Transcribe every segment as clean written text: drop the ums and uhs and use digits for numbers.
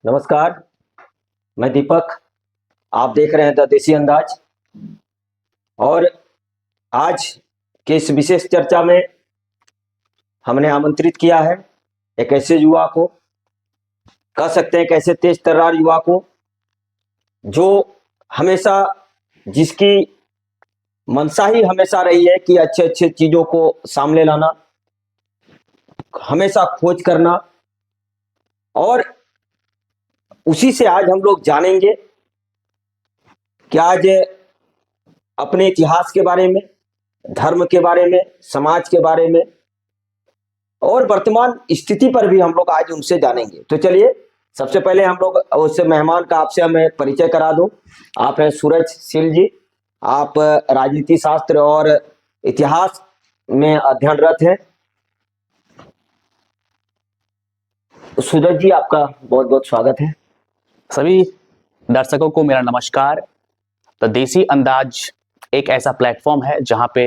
नमस्कार। मैं दीपक। आप देख रहे हैं द देसी अंदाज। और आज के इस विशेष चर्चा में हमने आमंत्रित किया है एक ऐसे युवा को, कह सकते हैं एक ऐसे तेज तर्रार युवा को, जो हमेशा, जिसकी मंशा ही हमेशा रही है कि अच्छे अच्छे चीजों को सामने लाना, हमेशा खोज करना। और उसी से आज हम लोग जानेंगे कि आज अपने इतिहास के बारे में, धर्म के बारे में, समाज के बारे में और वर्तमान स्थिति पर भी हम लोग आज उनसे जानेंगे। तो चलिए, सबसे पहले हम लोग उस मेहमान का आपसे हमें परिचय करा दूं। आप हैं सूरजशील जी। आप राजनीति शास्त्र और इतिहास में अध्ययनरत हैं। सूरज जी, आपका बहुत बहुत स्वागत है। सभी दर्शकों को मेरा नमस्कार। तो देसी अंदाज एक ऐसा प्लेटफॉर्म है जहां पे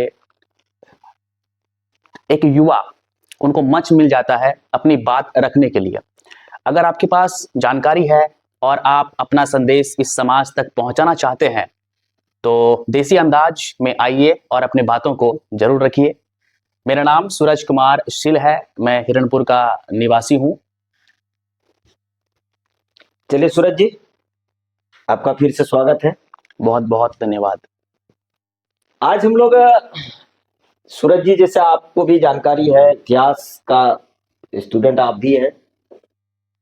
एक युवा, उनको मंच मिल जाता है अपनी बात रखने के लिए। अगर आपके पास जानकारी है और आप अपना संदेश इस समाज तक पहुंचाना चाहते हैं तो देसी अंदाज में आइए और अपनी बातों को जरूर रखिए। मेरा नाम सूरज कुमार शील है, मैं हिरणपुर का निवासी हूं। चलिए सूरज जी, आपका फिर से स्वागत है। बहुत बहुत धन्यवाद। आज हम लोग, सूरज जी, जैसे आपको भी जानकारी है, इतिहास का स्टूडेंट आप भी हैं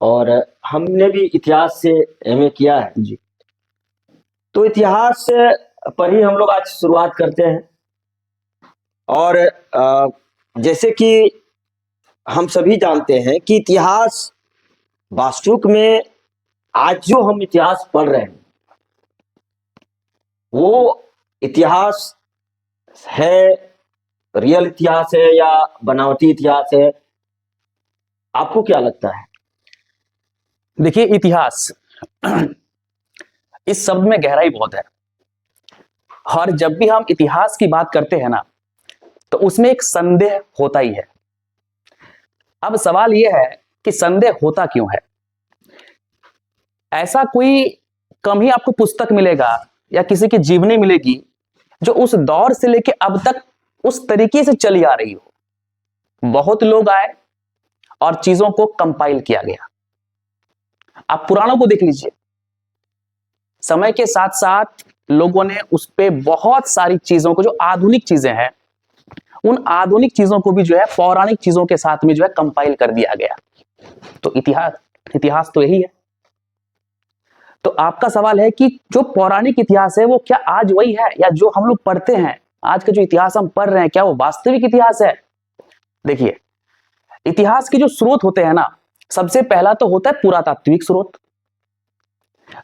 और हमने भी इतिहास से एमए किया है जी। तो इतिहास पर ही हम लोग आज शुरुआत करते हैं। और जैसे कि हम सभी जानते हैं कि इतिहास वास्तविक में आज जो हम इतिहास पढ़ रहे हैं वो इतिहास है, रियल इतिहास है या बनावटी इतिहास है? आपको क्या लगता है? देखिए, इतिहास इस शब्द में गहराई बहुत है और जब भी हम इतिहास की बात करते हैं ना, तो उसमें एक संदेह होता ही है। अब सवाल यह है कि संदेह होता क्यों है। ऐसा कोई कम ही आपको पुस्तक मिलेगा या किसी की जीवनी मिलेगी जो उस दौर से लेके अब तक उस तरीके से चली आ रही हो। बहुत लोग आए और चीजों को कंपाइल किया गया। आप पुराणों को देख लीजिए, समय के साथ साथ लोगों ने उस पे बहुत सारी चीजों को, जो आधुनिक चीजें हैं, उन आधुनिक चीजों को भी जो है पौराणिक चीजों के साथ में जो है कंपाइल कर दिया गया। तो इतिहास तो यही है। तो आपका सवाल है कि जो पौराणिक इतिहास है वो क्या आज वही है, या जो हम लोग पढ़ते हैं, आज का जो इतिहास हम पढ़ रहे हैं, क्या वो वास्तविक इतिहास है? देखिए, इतिहास के जो स्रोत होते हैं ना, सबसे पहला तो होता है पुरातात्विक स्रोत,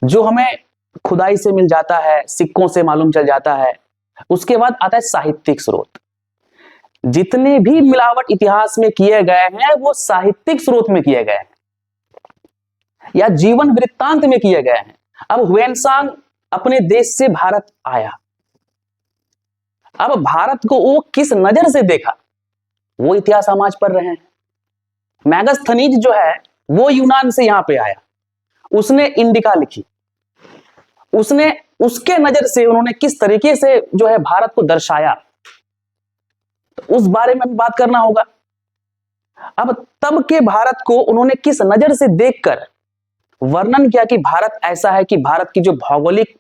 जो हमें खुदाई से मिल जाता है, सिक्कों से मालूम चल जाता है। उसके बाद आता है साहित्यिक स्रोत। जितने भी मिलावट इतिहास में किए गए हैं वो साहित्यिक स्रोत में किए गए हैं या जीवन वृत्तांत में किए गए हैं। अब ह्वेनसांग अपने देश से भारत आया, अब भारत को वो किस नजर से देखा, वो इतिहास हम आज पढ़ रहे हैं। मैगस्थनीज जो है वो यूनान से यहां पे आया, उसने इंडिका लिखी, उसने उसके नजर से उन्होंने किस तरीके से जो है भारत को दर्शाया, तो उस बारे में बात करना होगा। अब तब के भारत को उन्होंने किस नजर से देखकर वर्णन किया कि भारत ऐसा है, कि भारत की जो भौगोलिक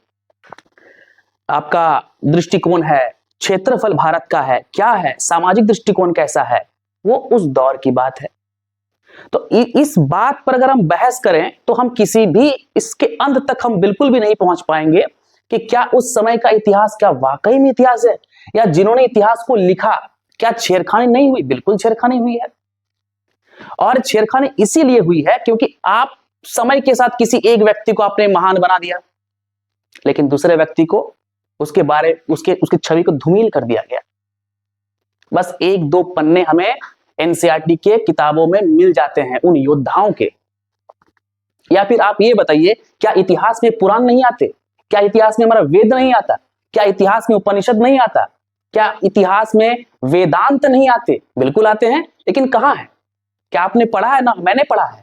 आपका दृष्टिकोण है, क्षेत्रफल भारत का है क्या है, सामाजिक दृष्टिकोण कैसा है, वो उस दौर की बात है। तो इस बात पर अगर हम बहस करें तो हम किसी भी इसके अंत तक हम बिल्कुल भी नहीं पहुंच पाएंगे कि क्या उस समय का इतिहास क्या वाकई में इतिहास है, या जिन्होंने इतिहास को लिखा क्या छेड़खानी नहीं हुई? बिल्कुल छेड़खानी हुई है। और छेड़खानी इसीलिए हुई है क्योंकि आप समय के साथ किसी एक व्यक्ति को आपने महान बना दिया, लेकिन दूसरे व्यक्ति को उसकी छवि को धूमिल कर दिया गया। बस एक दो पन्ने हमें एनसीईआरटी के किताबों में मिल जाते हैं उन योद्धाओं के। या फिर आप ये बताइए, क्या इतिहास में पुराण नहीं आते? क्या इतिहास में हमारा वेद नहीं आता? क्या इतिहास में उपनिषद नहीं आता? क्या इतिहास में वेदांत नहीं आते? बिल्कुल आते हैं, लेकिन कहां है? क्या आपने पढ़ा है? ना, मैंने पढ़ा है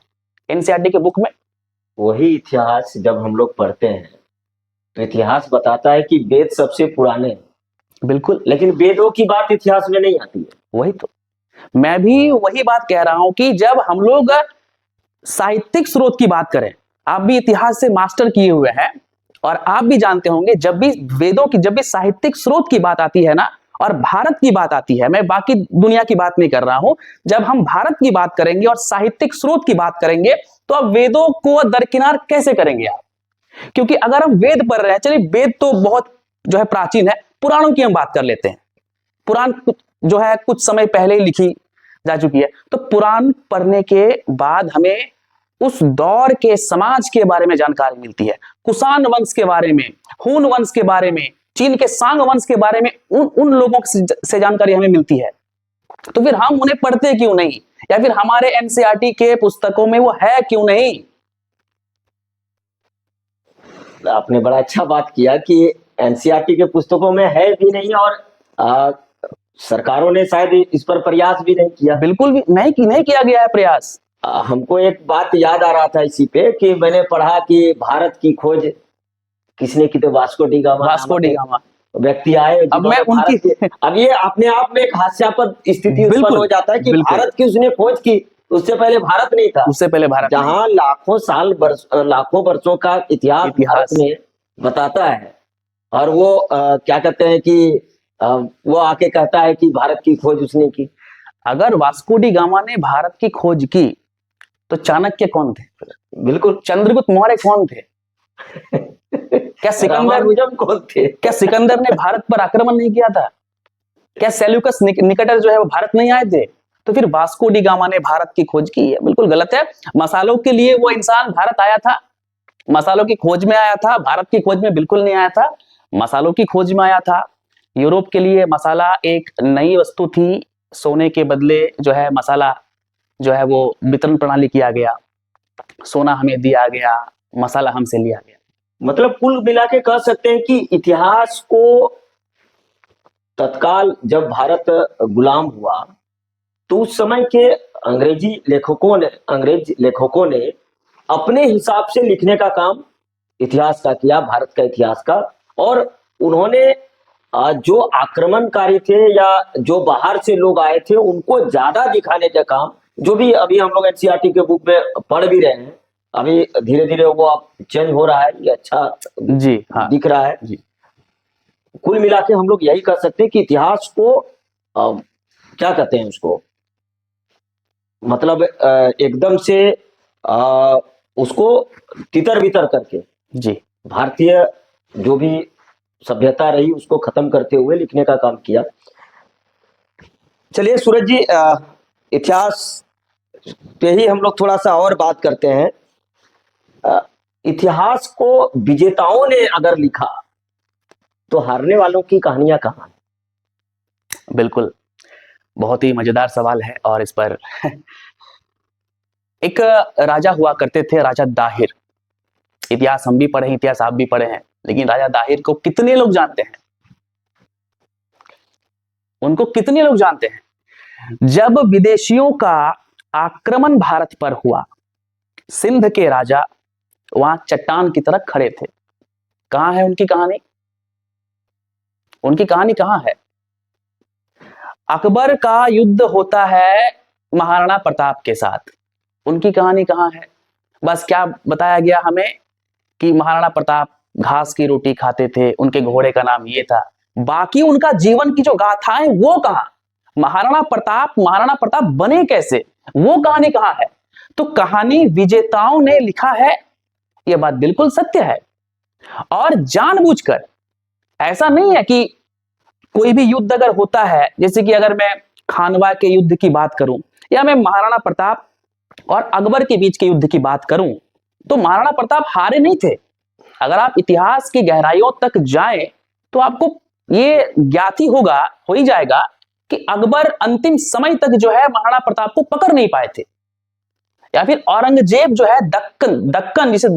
एनसीईआरटी के बुक में। वही इतिहास जब हम लोग पढ़ते हैं तो इतिहास बताता है कि वेद सबसे पुराने हैं, बिल्कुल, लेकिन वेदों की बात इतिहास में नहीं आती है। वही तो मैं भी वही बात कह रहा हूं कि जब हम लोग साहित्यिक स्रोत की बात करें, आप भी इतिहास से मास्टर किए हुए हैं और आप भी जानते होंगे, जब भी वेदों की, जब भी साहित्यिक स्रोत की बात आती है ना, और भारत की बात आती है, मैं बाकी दुनिया की बात नहीं कर रहा हूं, जब हम भारत की बात करेंगे और साहित्यिक स्रोत की बात करेंगे तो अब वेदों को दरकिनार कैसे करेंगे आप? क्योंकि अगर हम वेद पढ़ रहे हैं, चलिए वेद तो बहुत जो है प्राचीन है, पुराणों की हम बात कर लेते हैं। पुराण जो है कुछ समय पहले ही लिखी जा चुकी है, तो पुराण पढ़ने के बाद हमें उस दौर के समाज के बारे में जानकारी मिलती है, कुषाण वंश के बारे में, हून वंश के बारे में, चीन के सांग वंश के बारे में उन लोगों से जानकारी हमें मिलती है। तो फिर हम उन्हें पढ़ते क्यों नहीं, या फिर हमारे एनसीईआरटी के पुस्तकों में वो है क्यों नहीं? आपने बड़ा अच्छा बात किया कि एनसीईआरटी के पुस्तकों में है भी नहीं, और सरकारों ने शायद इस पर प्रयास भी नहीं किया। बिल्कुल भी नहीं किया गया है प्रयास। हमको एक बात याद आ रहा था इसी पे कि मैंने पढ़ा कि भारत की खोज किसने की, तो Vasco D gamma Vasco D gamma व्यक्ति आए अब मैं जिन्होंने उनकी भारत के, अब ये अपने आप में एक हास्यास्पद स्थिति उत्पन्न बिल्कुल, हो जाता है कि बिल्कुल। भारत की उसने खोज की, उससे पहले भारत नहीं था। उससे पहले भारत नहीं। जहां लाखों वर्षों का इतिहास भारत में बताता है, और वो क्या कहते हैं कि वो आके कहता है कि भारत की खोज उसने की। अगर वास्को डी गामा ने भारत की खोज की तो चाणक्य कौन थे? बिल्कुल। चंद्रगुप्त मौर्य कौन थे? क्या रामानुजम कौन थे? क्या सिकंदर ने भारत पर आक्रमण नहीं किया था? क्या सेल्यूकस निकेटर जो है वो भारत नहीं आए थे? तो फिर वास्को डी गामा ने भारत की खोज की है? बिल्कुल गलत है। मसालों के लिए वो इंसान भारत आया था, मसालों की खोज में आया था, भारत की खोज में बिल्कुल नहीं आया था, मसालों की खोज में आया था। यूरोप के लिए मसाला एक नई वस्तु थी, सोने के बदले जो है मसाला जो है वो वितरण प्रणाली किया गया, सोना हमें दिया गया, मसाला हमसे लिया गया। मतलब कुल मिला के कह सकते हैं कि इतिहास को तत्काल जब भारत गुलाम हुआ तो उस समय के अंग्रेज लेखकों ने अपने हिसाब से लिखने का काम इतिहास का किया, भारत का इतिहास का। और उन्होंने जो आक्रमणकारी थे या जो बाहर से लोग आए थे उनको ज्यादा दिखाने का काम, जो भी अभी हम लोग एनसीईआरटी के बुक में पढ़ भी रहे हैं, अभी धीरे धीरे वो चेंज हो रहा है, ये अच्छा जी हाँ दिख रहा है जी। कुल मिला के हम लोग यही कर सकते हैं कि इतिहास को क्या कहते हैं उसको, मतलब एकदम से उसको तितर बितर करके जी भारतीय जो भी सभ्यता रही उसको खत्म करते हुए लिखने का काम किया। चलिए सूरज जी, इतिहास पे ही हम लोग थोड़ा सा और बात करते हैं। इतिहास को विजेताओं ने अगर लिखा तो हारने वालों की कहानियां कहाँ हैं? बिल्कुल, बहुत ही मजेदार सवाल है। और इस पर एक राजा हुआ करते थे, राजा दाहिर। इतिहास हम भी पढ़े हैं, इतिहास आप भी पढ़े हैं, लेकिन राजा दाहिर को कितने लोग जानते हैं? उनको कितने लोग जानते हैं? जब विदेशियों का आक्रमण भारत पर हुआ, सिंध के राजा वहां चट्टान की तरह खड़े थे। कहां है उनकी कहानी? उनकी कहानी कहां है? अकबर का युद्ध होता है महाराणा प्रताप के साथ, उनकी कहानी कहां है? बस क्या बताया गया हमें कि महाराणा प्रताप घास की रोटी खाते थे, उनके घोड़े का नाम ये था। बाकी उनका जीवन की जो गाथाएं वो कहां? महाराणा प्रताप बने कैसे, वो कहानी कहां है? तो कहानी विजेताओं ने लिखा है, यह बात बिल्कुल सत्य है। और जानबूझकर, ऐसा नहीं है कि कोई भी युद्ध अगर होता है, जैसे कि अगर मैं खानवा के युद्ध की बात करूं या मैं महाराणा प्रताप और अकबर के बीच के युद्ध की बात करूं, तो महाराणा प्रताप हारे नहीं थे। अगर आप इतिहास की गहराइयों तक जाएं तो आपको ये ज्ञात ही हो ही जाएगा कि अकबर अंतिम समय तक जो है महाराणा प्रताप को पकड़ नहीं पाए थे। या फिर औरंगजेब जो है दक्कन जिसे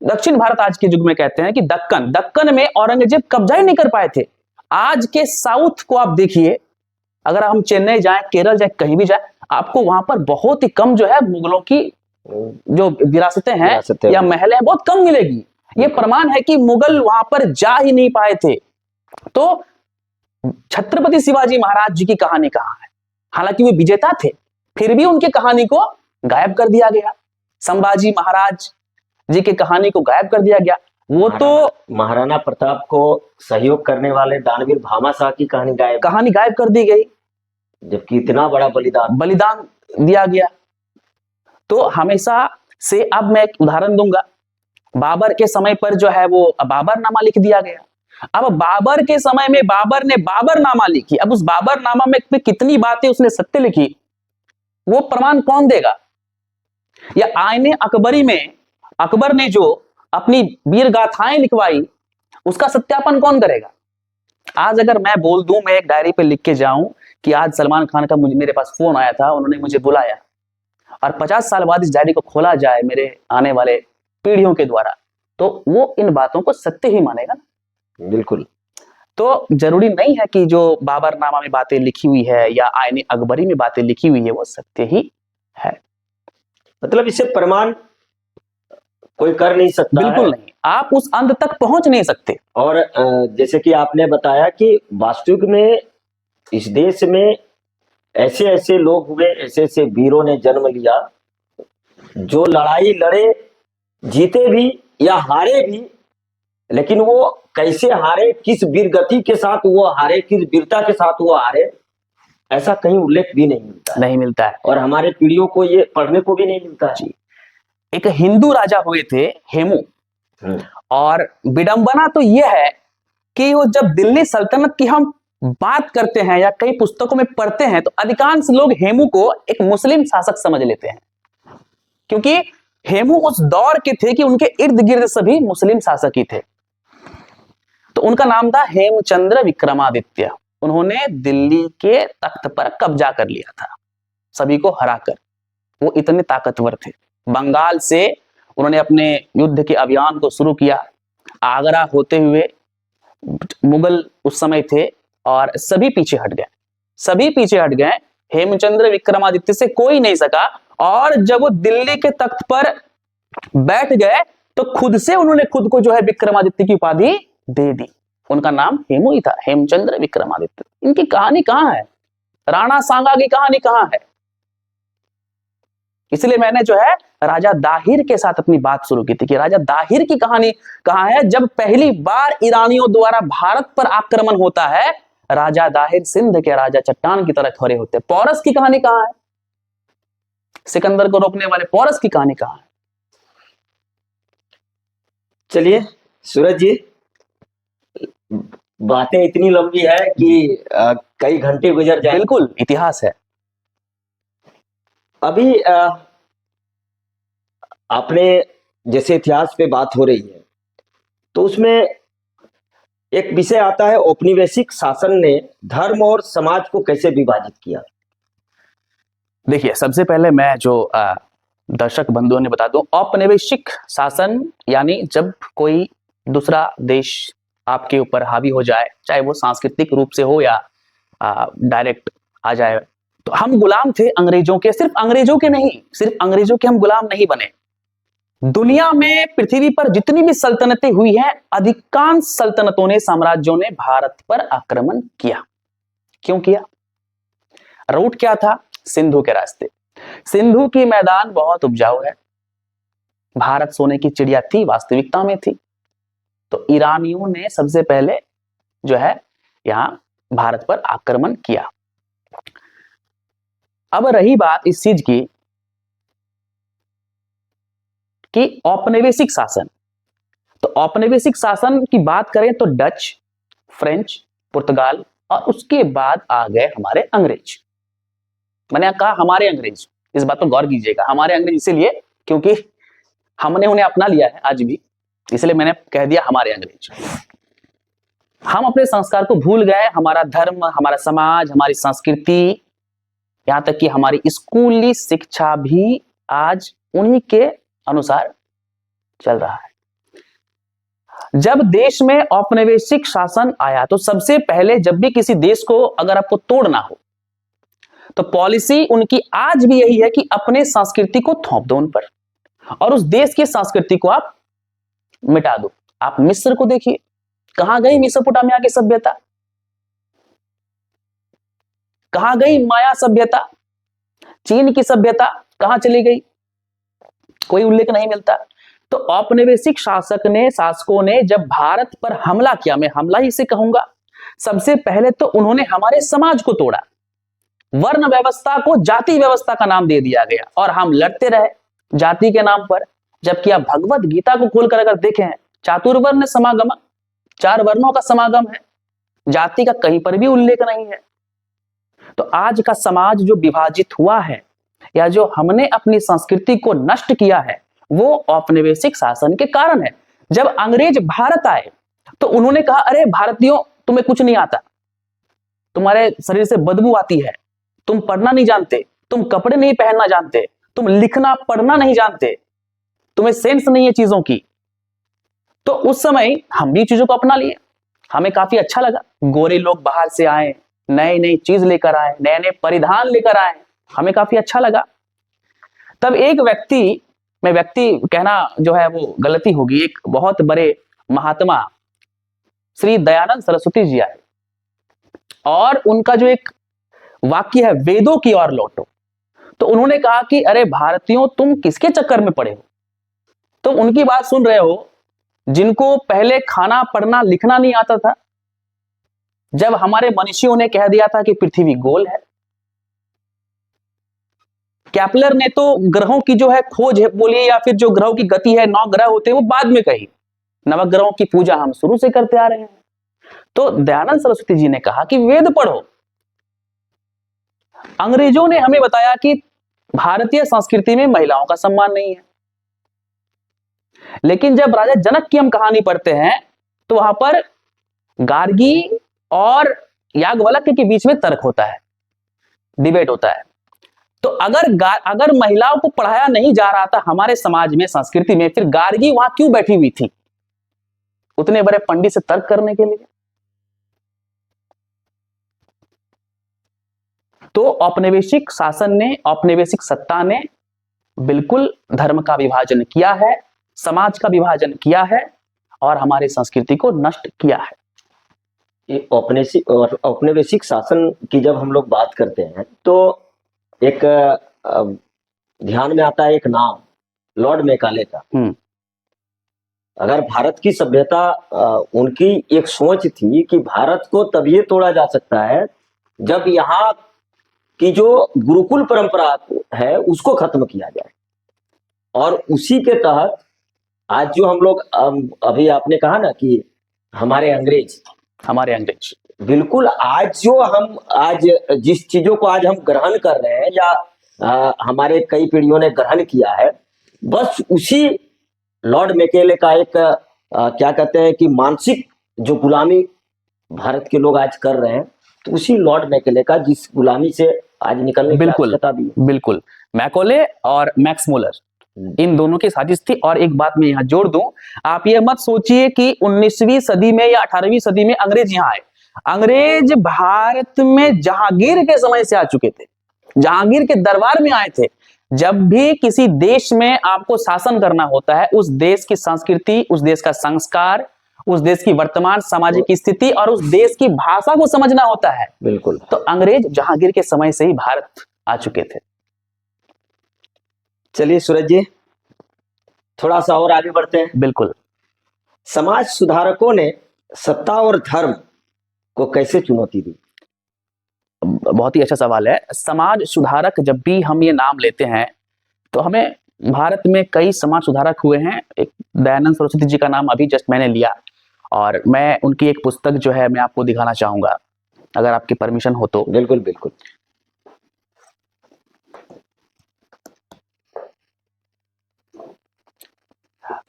दक्षिण भारत आज के युग में कहते हैं कि दक्कन में औरंगजेब कब्जा ही नहीं कर पाए थे। आज के साउथ को आप देखिए, अगर हम चेन्नई जाएं, केरल जाएं, कहीं भी जाएं, आपको वहां पर बहुत ही कम जो है मुगलों की जो विरासतें हैं विरासतें या हैं। महल हैं बहुत कम मिलेगी। ये प्रमाण है कि मुगल वहां पर जा ही नहीं पाए थे। तो छत्रपति शिवाजी महाराज जी की कहानी कहां है? हालांकि वे विजेता थे, फिर भी उनकी कहानी को गायब कर दिया गया। संभाजी महाराज जी की कहानी को गायब कर दिया गया। वो तो महाराणा प्रताप को सहयोग करने वाले दानवीर भामाशाह की कहानी गायब कर दी गई, जबकि इतना बड़ा बलिदान दिया गया। तो हमेशा से, अब मैं एक उदाहरण दूंगा, बाबर के समय पर जो है वो बाबरनामा लिख दिया गया। अब बाबर के समय में बाबर ने बाबरनामा लिखी, अब उस बाबरनामा में कितनी बातें उसने सत्य लिखी वो प्रमाण कौन देगा? या आईने अकबरी में अकबर ने जो अपनी वीर गाथाएं लिखवाई उसका सत्यापन कौन करेगा? आज अगर मैं बोल दूं, मैं एक डायरी पे लिख के जाऊं कि आज सलमान खान का मेरे पास फोन आया था, उन्होंने मुझे बुलाया, और 50 साल बाद इस डायरी को खोला जाए मेरे आने वाले पीढ़ियों के द्वारा, तो वो इन बातों को सत्य ही मानेगा ना। बिल्कुल। तो जरूरी नहीं है कि जो बाबरनामा में बातें लिखी हुई है या आईने अकबरी में बातें लिखी हुई है वो सत्य ही है। मतलब इसे प्रमाण कोई कर नहीं सकता। बिल्कुल नहीं, आप उस अंत तक पहुंच नहीं सकते। और जैसे कि आपने बताया कि वास्तविक में इस देश में ऐसे ऐसे लोग हुए, ऐसे ऐसे वीरों ने जन्म लिया जो लड़ाई लड़े, जीते भी या हारे भी, लेकिन वो कैसे हारे, किस वीर गति के साथ वो हारे, किस वीरता के साथ वो हारे, ऐसा कहीं उल्लेख भी नहीं मिलता है। और हमारे पीढ़ियों को ये पढ़ने को भी नहीं मिलता है। एक हिंदू राजा हुए थे हेमू, और विडंबना तो यह है कि वो जब दिल्ली सल्तनत की हम बात करते हैं या कई पुस्तकों में पढ़ते हैं तो अधिकांश लोग हेमू को एक मुस्लिम शासक समझ लेते हैं, क्योंकि हेमू उस दौर के थे कि उनके इर्द गिर्द सभी मुस्लिम शासक ही थे। तो उनका नाम था हेमचंद्र विक्रमादित्य। उन्होंने दिल्ली के तख्त पर कब्जा कर लिया था, सभी को हराकर। वो इतने ताकतवर थे। बंगाल से उन्होंने अपने युद्ध के अभियान को शुरू किया। आगरा होते हुए मुगल उस समय थे और सभी पीछे हट गए। हेमचंद्र विक्रमादित्य से कोई नहीं सका, और जब वो दिल्ली के तख्त पर बैठ गए तो खुद से उन्होंने खुद को जो है विक्रमादित्य की उपाधि दे दी। उनका नाम हेमू ही था, हेमचंद्र विक्रमादित्य। इनकी कहानी कहां है? राणा सांगा की कहानी कहां है? इसलिए मैंने जो है राजा दाहिर के साथ अपनी बात शुरू की थी कि राजा दाहिर की कहानी कहां है। जब पहली बार ईरानियों द्वारा भारत पर आक्रमण होता है, राजा दाहिर सिंध के राजा चट्टान की तरह खड़े होते हैं। पोरस की कहानी कहां है? सिकंदर को रोकने वाले पोरस की कहानी कहां है? चलिए सूरज जी, बातें इतनी लंबी है कि कई घंटे गुजर जाए। बिल्कुल इतिहास है। अभी आपने जैसे इतिहास पे बात हो रही है तो उसमें एक विषय आता है, औपनिवेशिक शासन ने धर्म और समाज को कैसे विभाजित किया। देखिए, सबसे पहले मैं जो दर्शक बंधुओं ने बता दूं, औपनिवेशिक शासन यानी जब कोई दूसरा देश आपके ऊपर हावी हो जाए, चाहे वो सांस्कृतिक रूप से हो या डायरेक्ट आ जाए। तो हम गुलाम थे अंग्रेजों के, सिर्फ अंग्रेजों के हम गुलाम नहीं बने। दुनिया में, पृथ्वी पर जितनी भी सल्तनतें हुई हैं, अधिकांश सल्तनतों ने, साम्राज्यों ने भारत पर आक्रमण किया। क्यों किया? रूट क्या था? सिंधु के रास्ते। सिंधु की मैदान बहुत उपजाऊ है, भारत सोने की चिड़िया थी, वास्तविकता में थी। तो ईरानियों ने सबसे पहले जो है यहां भारत पर आक्रमण किया। अब रही बात इस चीज की कि औपनिवेशिक शासन, तो औपनिवेशिक शासन की बात करें तो डच, फ्रेंच, पुर्तगाल, और उसके बाद आ गए हमारे अंग्रेज। मैंने कहा हमारे अंग्रेज, इस बात पर गौर कीजिएगा, हमारे अंग्रेज इसलिए क्योंकि हमने उन्हें अपना लिया है आज भी, इसलिए मैंने कह दिया हमारे अंग्रेज। हम अपने संस्कार को भूल गए, हमारा धर्म, हमारा समाज, हमारी संस्कृति, यहां तक कि हमारी स्कूली शिक्षा भी आज उन्हीं के अनुसार चल रहा है। जब देश में औपनिवेशिक शासन आया तो सबसे पहले, जब भी किसी देश को अगर आपको तोड़ना हो तो पॉलिसी उनकी आज भी यही है कि अपने संस्कृति को थोप दो उन पर। और उस देश की संस्कृति को आप मिटा दो। आप मिस्र को देखिए, कहां गई मेसोपोटामिया की सभ्यता, कहां गई माया सभ्यता, चीन की सभ्यता कहां चली गई, कोई उल्लेख नहीं मिलता। तो औपनिवेशिक शासकों ने जब भारत पर हमला किया, मैं हमला ही इसे कहूंगा, सबसे पहले तो उन्होंने हमारे समाज को तोड़ा, वर्ण व्यवस्था को जाति व्यवस्था का नाम दे दिया गया और हम लड़ते रहे जाति के नाम पर। जबकि आप भगवत गीता को खोलकर अगर देखें, चातुर्वर्ण समागम, 4 वर्णों का समागम है, जाति का कहीं पर भी उल्लेख नहीं है। तो आज का समाज जो विभाजित हुआ है या जो हमने अपनी संस्कृति को नष्ट किया है, वो औपनिवेशिक शासन के कारण है। जब अंग्रेज भारत आए तो उन्होंने कहा, अरे भारतीयों, तुम्हें कुछ नहीं आता, तुम्हारे शरीर से बदबू आती है, तुम पढ़ना नहीं जानते, तुम कपड़े नहीं पहनना जानते, तुम लिखना पढ़ना नहीं जानते, तुम्हें सेंस नहीं है चीजों की। तो उस समय हम भी चीजों को अपना लिए, हमें काफी अच्छा लगा। गोरे लोग बाहर से आए, नई नई चीज लेकर आए, नए नए परिधान लेकर आए, हमें काफी अच्छा लगा। तब एक व्यक्ति, मैं व्यक्ति कहना जो है वो गलती होगी, एक बहुत बड़े महात्मा श्री दयानंद सरस्वती जी आए और उनका जो एक वाक्य है, वेदों की ओर लौटो। तो उन्होंने कहा कि अरे भारतीयों, तुम किसके चक्कर में पड़े हो, तुम उनकी बात सुन रहे हो जिनको पहले खाना पढ़ना लिखना नहीं आता था, जब हमारे मनीषियों ने कह दिया था कि पृथ्वी गोल है। कैपलर ने तो ग्रहों की जो है खोज है बोलिए, या फिर जो ग्रहों की गति है, 9 ग्रह होते हैं, वो बाद में कही, नवग्रहों की पूजा हम शुरू से करते आ रहे हैं। तो दयानंद सरस्वती जी ने कहा कि वेद पढ़ो। अंग्रेजों ने हमें बताया कि भारतीय संस्कृति में महिलाओं का सम्मान नहीं है, लेकिन जब राजा जनक की हम कहानी पढ़ते हैं तो वहां पर गार्गी और याज्ञवल्क्य के बीच में तर्क होता है, डिबेट होता है। तो अगर महिलाओं को पढ़ाया नहीं जा रहा था हमारे समाज में, संस्कृति में, फिर गार्गी वहां क्यों बैठी हुई थी उतने बड़े पंडित से तर्क करने के लिए? तो औपनिवेशिक शासन ने, औपनिवेशिक सत्ता ने बिल्कुल धर्म का विभाजन किया है, समाज का विभाजन किया है और हमारी संस्कृति को नष्ट किया है। ये औपनिवेशिक शासन की जब हम लोग बात करते हैं तो एक ध्यान में आता है एक नाम, लॉर्ड मैकाले का। अगर भारत की सभ्यता, उनकी एक सोच थी कि भारत को तभी तोड़ा जा सकता है जब यहाँ की जो गुरुकुल परंपरा है उसको खत्म किया जाए, और उसी के तहत आज जो हम लोग, अभी आपने कहा ना कि हमारे अंग्रेज, बिल्कुल आज जो हम आज जिस चीजों को आज हम ग्रहण कर रहे हैं या हमारे कई पीढ़ियों ने ग्रहण किया है, बस उसी लॉर्ड मैकेले का एक क्या कहते हैं कि मानसिक जो गुलामी भारत के लोग आज कर रहे हैं, तो उसी लॉर्ड मैकेले का जिस गुलामी से आज निकलने की आवश्यकता भी है। बिल्कुल, मैकॉले और मैक्स मुलर, इन दोनों की साजिश थी। और एक बात मैं यहां जोड़ दूं, आप ये मत सोचिए कि 19वीं सदी में या 18वीं सदी में अंग्रेज यहां आए। अंग्रेज भारत में जहांगीर के समय से आ चुके थे, जहांगीर के दरबार में आए थे। जब भी किसी देश में आपको शासन करना होता है, उस देश की संस्कृति, उस देश का संस्कार, उस देश की वर्तमान सामाजिक स्थिति और उस देश की भाषा को समझना होता है। बिल्कुल। तो अंग्रेज जहांगीर के समय से ही भारत आ चुके थे। चलिए सूरज जी, थोड़ा सा और आगे बढ़ते हैं। बिल्कुल। समाज सुधारकों ने सत्ता और धर्म को कैसे चुनौती दी? बहुत ही अच्छा सवाल है। समाज सुधारक, जब भी हम ये नाम लेते हैं तो हमें, भारत में कई समाज सुधारक हुए हैं। एक दयानंद सरस्वती जी का नाम अभी जस्ट मैंने लिया, और मैं उनकी एक पुस्तक जो है मैं आपको दिखाना चाहूंगा, अगर आपकी परमिशन हो तो। बिल्कुल बिल्कुल।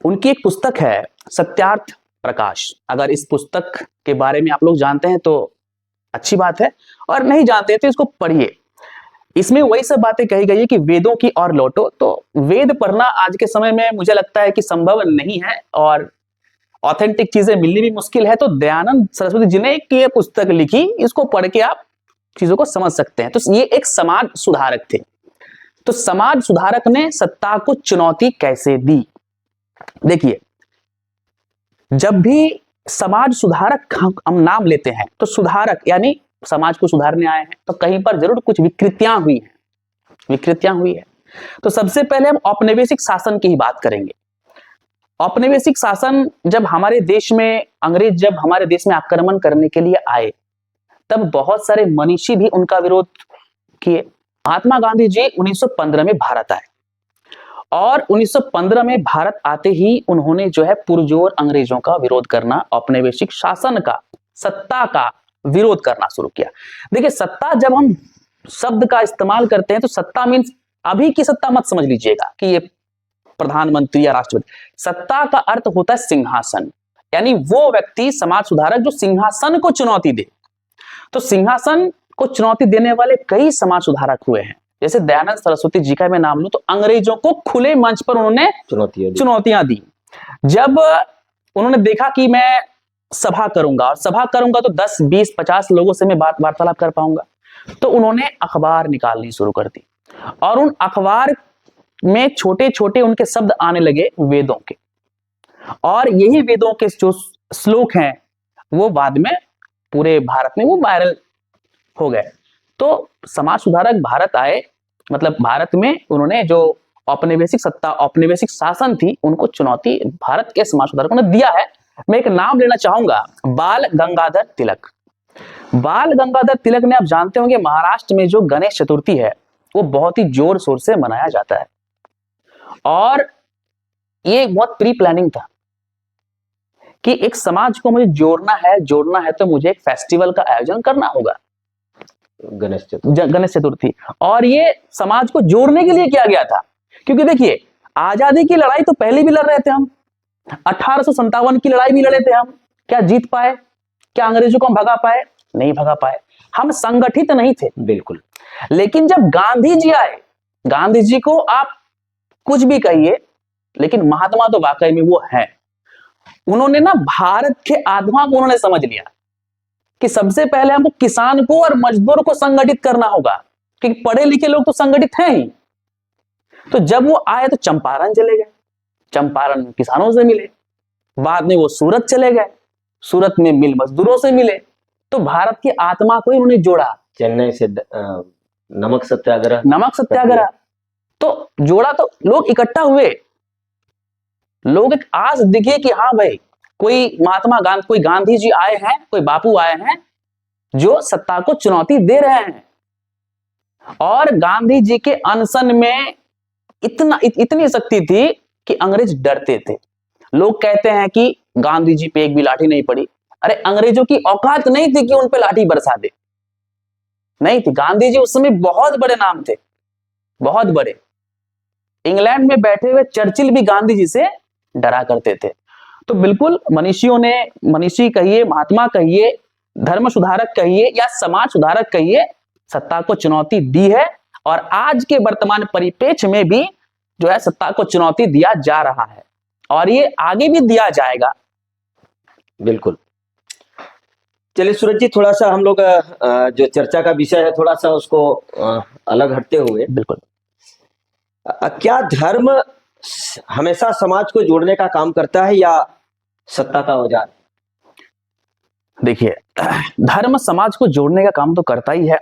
उनकी एक पुस्तक है सत्यार्थ प्रकाश। अगर इस पुस्तक के बारे में आप लोग जानते हैं तो अच्छी बात है, और नहीं जानते तो इसको पढ़िए। इसमें वही सब बातें कही गई है कि वेदों की ओर लौटो। तो वेद पढ़ना आज के समय में मुझे लगता है कि संभव नहीं है, और ऑथेंटिक चीजें मिलनी भी मुश्किल है। तो दयानंद सरस्वती जी ने एक ये पुस्तक लिखी, इसको पढ़ के आप चीजों को समझ सकते हैं। तो ये एक समाज सुधारक थे। तो समाज सुधारक ने सत्ता को चुनौती कैसे दी? देखिए, जब भी समाज सुधारक हम नाम लेते हैं तो सुधारक यानी समाज को सुधारने आए हैं, तो कहीं पर जरूर कुछ विकृतियां हुई हैं, विकृतियां हुई है। तो सबसे पहले हम औपनिवेशिक शासन की ही बात करेंगे। औपनिवेशिक शासन जब हमारे देश में, अंग्रेज जब हमारे देश में आक्रमण करने के लिए आए, तब बहुत सारे मनीषी भी उनका विरोध किए। महात्मा गांधी जी 1915 में भारत आए और 1915 में भारत आते ही उन्होंने जो है पुरजोर अंग्रेजों का विरोध करना, औपनिवेशिक शासन का, सत्ता का विरोध करना शुरू किया। देखिए, सत्ता जब हम शब्द का इस्तेमाल करते हैं तो सत्ता मीन्स अभी की सत्ता मत समझ लीजिएगा कि ये प्रधानमंत्री या राष्ट्रपति। सत्ता का अर्थ होता है सिंहासन, यानी वो व्यक्ति, समाज सुधारक, जो सिंहासन को चुनौती दे। तो सिंहासन को चुनौती देने वाले कई समाज सुधारक हुए हैं। जैसे दयानंद सरस्वती जी का मैं नाम लूं तो अंग्रेजों को खुले मंच पर उन्होंने चुनौतियां दी। जब उन्होंने देखा कि मैं सभा करूंगा और सभा करूंगा तो 10, 20, 50 लोगों से मैं वार्तालाप कर पाऊंगा, तो उन्होंने अखबार निकालनी शुरू कर दी और उन अखबार में छोटे छोटे उनके शब्द आने लगे वेदों के, और यही वेदों के जो श्लोक हैं वो बाद में पूरे भारत में वो वायरल हो गए। तो समाज सुधारक भारत आए, मतलब भारत में उन्होंने जो औपनिवेशिक सत्ता, औपनिवेशिक शासन थी, उनको चुनौती भारत के समाज सुधारकों ने दिया है। मैं एक नाम लेना चाहूंगा, बाल गंगाधर तिलक। बाल गंगाधर तिलक ने, आप जानते होंगे, महाराष्ट्र में जो गणेश चतुर्थी है वो बहुत ही जोर शोर से मनाया जाता है और ये बहुत प्री प्लानिंग था कि एक समाज को मुझे जोड़ना है तो मुझे एक फेस्टिवल का आयोजन करना होगा, गणेश चतुर्थी। और ये समाज को जोड़ने के लिए किया गया था, क्योंकि देखिए, आजादी की लड़ाई तो पहले भी लड़ रहे थे हम, 1857 की लड़ाई भी लड़े थे हम। क्या जीत पाए? क्या अंग्रेजों को हम भगा पाए? नहीं भगा पाए। हम संगठित नहीं थे, बिल्कुल। लेकिन जब गांधी जी आए, गांधी जी को आप कुछ भी कहिए, लेकिन महात्मा तो वाकई में वो हैं। उन्होंने ना भारत के आत्मा को उन्होंने समझ लिया कि सबसे पहले हमको किसान को और मजदूर को संगठित करना होगा, क्योंकि पढ़े लिखे लोग तो संगठित हैं ही। तो जब वो आए तो चंपारण चले गए, चंपारण में किसानों से मिले, बाद में वो सूरत चले गए, सूरत में मिल मजदूरों से मिले। तो भारत की आत्मा को उन्होंने जोड़ा। चेन्नई से नमक सत्याग्रह तो जोड़ा, तो लोग इकट्ठा हुए, लोग एक आस दिखे कि हाँ भाई, कोई महात्मा गांधी, कोई गांधी जी आए हैं, कोई बापू आए हैं जो सत्ता को चुनौती दे रहे हैं। और गांधी जी के अनशन में इतनी शक्ति थी कि अंग्रेज डरते थे। लोग कहते हैं कि गांधी जी पे एक भी लाठी नहीं पड़ी। अरे, अंग्रेजों की औकात नहीं थी कि उन पे लाठी बरसा दे, नहीं थी। गांधी जी उस समय बहुत बड़े नाम थे, बहुत बड़े। इंग्लैंड में बैठे हुए चर्चिल भी गांधी जी से डरा करते थे। तो बिल्कुल मनीषियों ने, मनीषी कहिए, महात्मा कहिए, धर्म सुधारक कहिए या समाज सुधारक कहिए, सत्ता को चुनौती दी है। और आज के वर्तमान परिप्रेक्ष्य में भी जो है सत्ता को चुनौती दिया जा रहा है और ये आगे भी दिया जाएगा। बिल्कुल। चलिए सूरज जी, थोड़ा सा हम लोग जो चर्चा का विषय है थोड़ा सा उसको अलग हटते हुए, बिल्कुल, क्या धर्म हमेशा समाज को जोड़ने का काम करता है या सत्ता का औजार? देखिए, धर्म समाज को जोड़ने का काम तो करता ही है।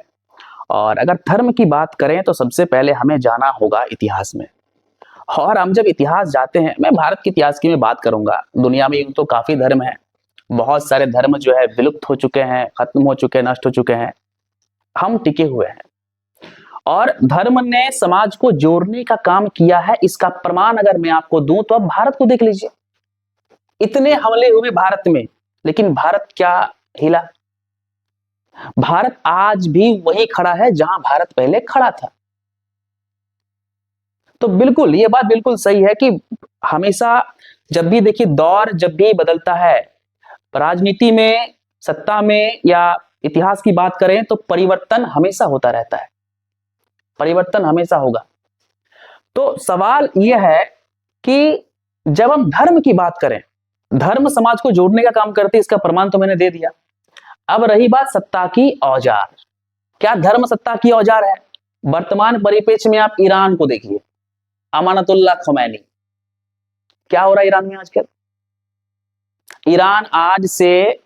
और अगर धर्म की बात करें तो सबसे पहले हमें जाना होगा इतिहास में। और हम जब इतिहास जाते हैं, मैं भारत के इतिहास की मैं बात करूंगा, दुनिया में यूं तो काफी धर्म है, बहुत सारे धर्म जो है विलुप्त हो चुके हैं, खत्म हो चुके हैं, नष्ट हो चुके हैं, हम टिके हुए हैं। और धर्म ने समाज को जोड़ने का काम किया है। इसका प्रमाण अगर मैं आपको दूं तो आप भारत को देख लीजिए। इतने हमले हुए भारत में, लेकिन भारत क्या हिला? भारत आज भी वही खड़ा है जहां भारत पहले खड़ा था। तो बिल्कुल ये बात बिल्कुल सही है कि हमेशा जब भी देखिए दौर जब भी बदलता है, राजनीति में, सत्ता में या इतिहास की बात करें तो परिवर्तन हमेशा होता रहता है, परिवर्तन हमेशा होगा। तो सवाल यह है कि जब हम धर्म की बात करें, धर्म समाज को जोड़ने का काम करते, इसका प्रमाण तो मैंने दे दिया। अब रही बात सत्ता की औजार, क्या धर्म सत्ता की औजार है? वर्तमान परिप्रेक्ष्य में आप ईरान को देखिए, अमानतुल्लाह खमैनी, क्या हो रहा है ईरान में आजकल? ईरान आज से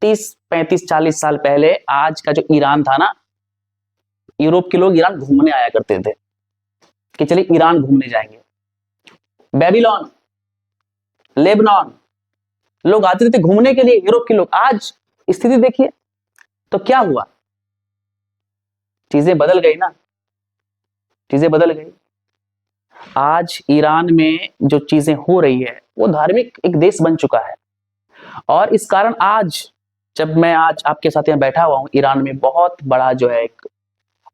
30, 35, 40 साल पहले आज का जो ईरान था ना, यूरोप के लोग ईरान घूमने आया करते थे कि चलिए ईरान घूमने जाएंगे। बेबीलोन, लेबनान, लोग आते थे घूमने के लिए यूरोप के लोग। आज स्थिति देखिए तो क्या हुआ, चीजें बदल गई ना, चीजें बदल गई। आज ईरान में जो चीजें हो रही है वो धार्मिक एक देश बन चुका है, और इस कारण आज जब मैं आज आपके साथ यहाँ बैठा हुआ हूँ, ईरान में बहुत बड़ा जो है एक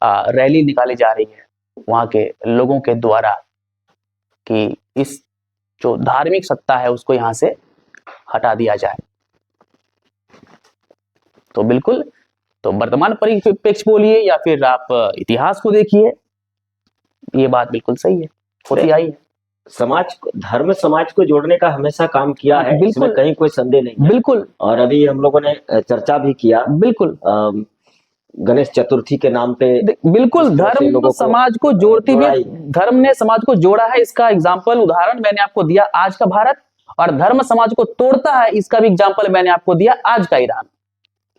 रैली निकाली जा रही है वहां के लोगों के द्वारा कि इस जो धार्मिक सत्ता है उसको यहां से हटा दिया जाए। तो बिल्कुल, तो वर्तमान परिप्रेक्ष्य बोलिए या फिर आप इतिहास को देखिए, ये बात बिल्कुल सही है, होती आई है। समाज धर्म समाज को जोड़ने का हमेशा काम किया है, बिल्कुल। इसमें कहीं कोई संदेह नहीं है। बिल्कुल और अभी हम लोगों ने चर्चा भी किया, बिल्कुल गणेश चतुर्थी के नाम पे बिल्कुल इस तरह से धर्म लोगों को समाज को जोड़ती जोड़ा हुई, ही। धर्म ने समाज को जोड़ा है, इसका एग्जाम्पल उदाहरण मैंने आपको दिया आज का भारत, और धर्म समाज को तोड़ता है इसका भी एग्जाम्पल मैंने आपको दिया आज का ईरान।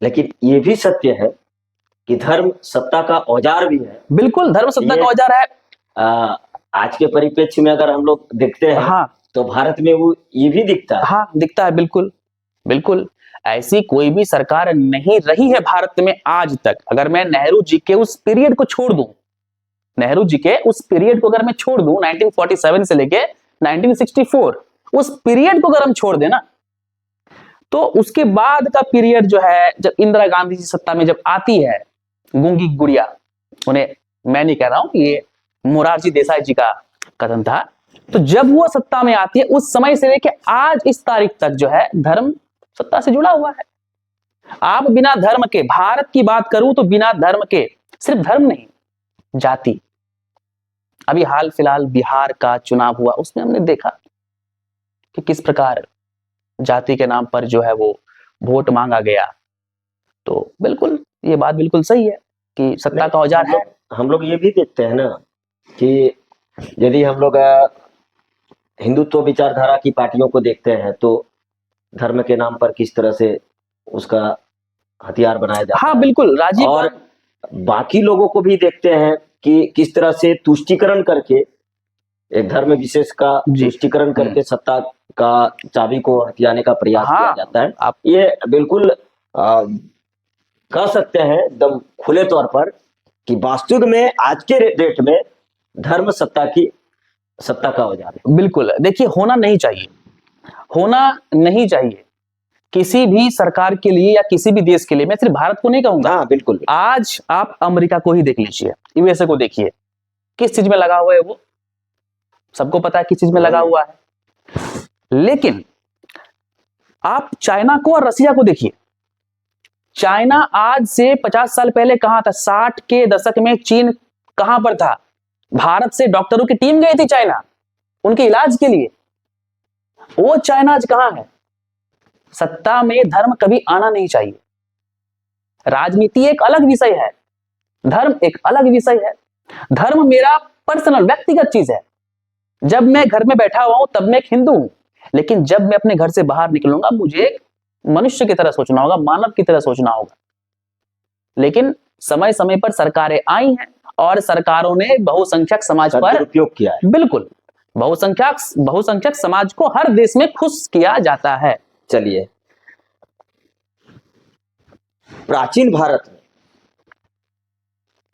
लेकिन ये भी सत्य है कि धर्म सत्ता का औजार भी है। बिल्कुल, धर्म सत्ता ये- का औजार है। आज के परिप्रेक्ष्य में अगर हम लोग देखते हैं, हाँ तो भारत में वो ये भी दिखता है। हाँ, दिखता है, बिल्कुल बिल्कुल। ऐसी कोई भी सरकार नहीं रही है भारत में आज तक। अगर मैं नेहरू जी के उस पीरियड को छोड़ दूं, नेहरू जी के उस पीरियड को अगर मैं छोड़ दूं 1947 से लेके 1964, उस पीरियड को अगर हम छोड़ देना, तो उसके बाद का पीरियड जो है, जब इंदिरा गांधी जी सत्ता में जब आती है, गूंगी गुड़िया, उन्हें मैं नहीं कह रहा हूं, ये मोरारजी देसाई जी का कथन था, तो जब वो सत्ता में आती है उस समय से लेके आज इस तारीख तक जो है धर्म सत्ता से जुड़ा हुआ है। आप बिना धर्म के, भारत की बात करूं तो बिना धर्म के, सिर्फ धर्म नहीं, जाति। अभी हाल फिलहाल बिहार का चुनाव हुआ, उसमें हमने देखा कि किस प्रकार जाति के नाम पर जो है वो वोट मांगा गया। तो बिल्कुल ये बात बिल्कुल सही है कि सत्ता का औजार है। हम लोग ये भी देखते हैं ना कि यदि हम लोग हिंदुत्व विचारधारा की पार्टियों को देखते हैं, तो धर्म के नाम पर किस तरह से उसका हथियार बनाया जाता हाँ है। बिल्कुल, राजीव और बाकी लोगों को भी देखते हैं कि किस तरह से तुष्टीकरण करके, एक धर्म विशेष का जी। तुष्टीकरण करके सत्ता का चाबी को हथियाने का प्रयास हाँ, किया जाता है। आप ये बिल्कुल कह सकते हैं एकदम खुले तौर पर कि वास्तविक में आज के डेट में धर्म सत्ता का औजार है। बिल्कुल, देखिए होना नहीं चाहिए, होना नहीं चाहिए किसी भी सरकार के लिए या किसी भी देश के लिए। मैं सिर्फ भारत को नहीं कहूंगा, हाँ बिल्कुल। आज आप अमेरिका को ही देख लीजिए, यूएसए को देखिए, किस चीज में लगा हुआ है वो, सबको पता है किस चीज में लगा हुआ है। लेकिन आप चाइना को और रसिया को देखिए। चाइना आज से 50 साल पहले कहां था? 60 के दशक में चीन कहां पर था? भारत से डॉक्टरों की टीम गई थी चाइना उनके इलाज के लिए। वो चाइना आज कहां है? सत्ता में धर्म कभी आना नहीं चाहिए। राजनीति एक अलग विषय है, धर्म एक अलग विषय है। धर्म मेरा पर्सनल व्यक्तिगत चीज है। जब मैं घर में बैठा हुआ हूं तब मैं एक हिंदू हूं, लेकिन जब मैं अपने घर से बाहर निकलूंगा मुझे एक मनुष्य की तरह सोचना होगा, मानव की तरह सोचना होगा। लेकिन समय समय पर सरकारें आई हैं और सरकारों ने बहुसंख्यक समाज पर उपयोग किया है। बिल्कुल, बहुसंख्यक समाज को हर देश में खुश किया जाता है। चलिए, प्राचीन भारत में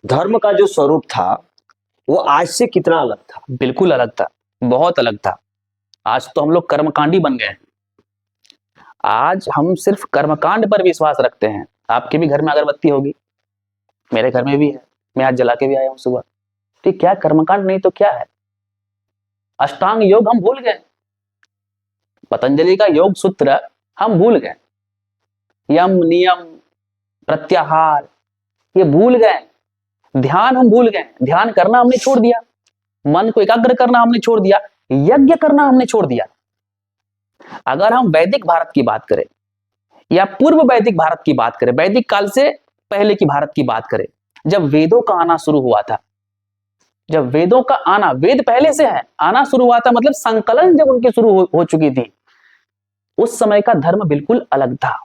धर्म का जो स्वरूप था वो आज से कितना अलग था? बिल्कुल अलग था, बहुत अलग था। आज तो हम लोग कर्मकांडी बन गए हैं। आज हम सिर्फ कर्मकांड पर विश्वास रखते हैं। आपके भी घर में अगरबत्ती होगी, मेरे घर में भी है, मैं आज जला के भी आया हूं सुबह। तो क्या कर्मकांड नहीं तो क्या है? अष्टांग योग हम भूल गए, पतंजलि का योग सूत्र हम भूल गए, यम नियम प्रत्याहार ये भूल गए, ध्यान हम भूल गए, ध्यान करना हमने छोड़ दिया, मन को एकाग्र करना हमने छोड़ दिया, यज्ञ करना हमने छोड़ दिया। अगर हम वैदिक भारत की बात करें या पूर्व वैदिक भारत की बात करें, वैदिक काल से पहले की भारत की बात करें, जब वेदों का आना शुरू हुआ था, जब वेदों का आना, वेद पहले से है, आना शुरू हुआ था मतलब संकलन जब उनकी शुरू हो चुकी थी, उस समय का धर्म बिल्कुल अलग था।